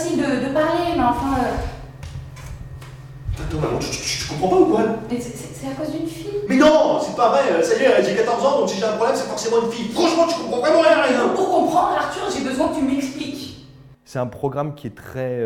facile de parler, mais enfin... Attends, maman, tu comprends pas ou quoi? Mais c'est à cause d'une fille. Mais non, c'est pas vrai, ça y est, j'ai 14 ans, donc si j'ai un problème, c'est forcément une fille. Franchement, tu comprends vraiment rien. Pour comprendre, Arthur, j'ai besoin que tu m'expliques. C'est un programme qui est très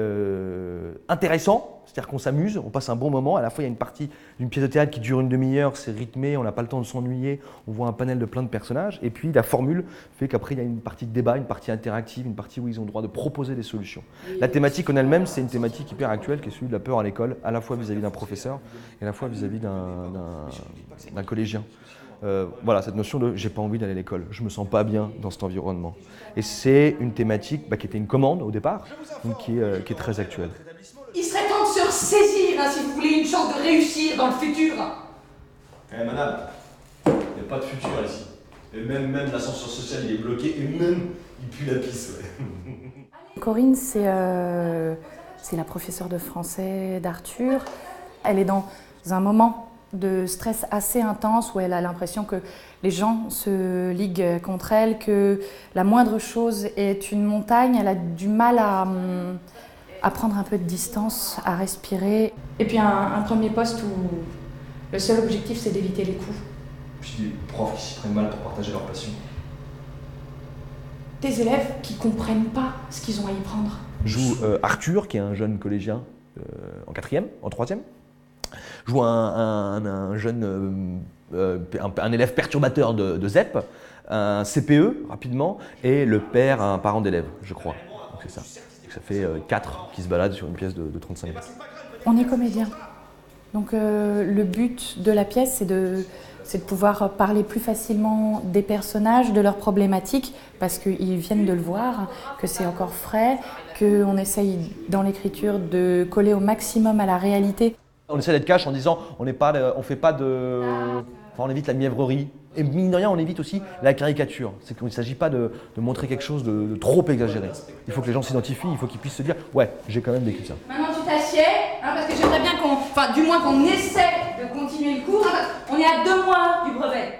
intéressant, c'est-à-dire qu'on s'amuse, on passe un bon moment. À la fois, il y a une partie d'une pièce de théâtre qui dure une demi-heure, c'est rythmé, on n'a pas le temps de s'ennuyer, on voit un panel de plein de personnages. Et puis, la formule fait qu'après, il y a une partie de débat, une partie interactive, une partie où ils ont le droit de proposer des solutions. La thématique en elle-même, c'est une thématique hyper actuelle qui est celui de la peur à l'école, à la fois vis-à-vis d'un professeur et à la fois vis-à-vis d'un collégien. Voilà, cette notion de « j'ai pas envie d'aller à l'école, je me sens pas bien dans cet environnement ». Et c'est une thématique qui était une commande au départ, donc qui est très actuelle. Il serait temps de se ressaisir si vous voulez une chance de réussir dans le futur. Eh madame, il n'y a pas de futur ici. Et même l'ascenseur social il est bloqué et même il pue la pisse. Ouais. Corinne, c'est la professeure de français d'Arthur. Elle est dans un moment de stress assez intense où elle a l'impression que les gens se liguent contre elle, que la moindre chose est une montagne. Elle a du mal à prendre un peu de distance, à respirer. Et puis un premier poste où le seul objectif c'est d'éviter les coups. Puis des profs qui s'y prennent mal pour partager leur passion. Des élèves qui comprennent pas ce qu'ils ont à y prendre. Joue Arthur, qui est un jeune collégien en 4e, en 3e. Joue un jeune, un élève perturbateur de ZEP, un CPE rapidement, et le père, un parent d'élève, je crois. Donc c'est ça. Donc ça fait 4 qui se baladent sur une pièce de 35 minutes. On est comédien. Donc le but de la pièce, c'est de pouvoir parler plus facilement des personnages, de leurs problématiques, parce qu'ils viennent de le voir, que c'est encore frais, qu'on essaye dans l'écriture de coller au maximum à la réalité. On essaie d'être cash en disant on évite la mièvrerie. Et mine de rien, on évite aussi la caricature. C'est qu'il ne s'agit pas de montrer quelque chose de trop exagéré. Il faut que les gens s'identifient, il faut qu'ils puissent se dire « ouais, j'ai quand même vécu ça ». Maintenant tu t'assieds, parce que j'aimerais bien qu'on essaie de continuer le cours. On est à 2 mois du brevet.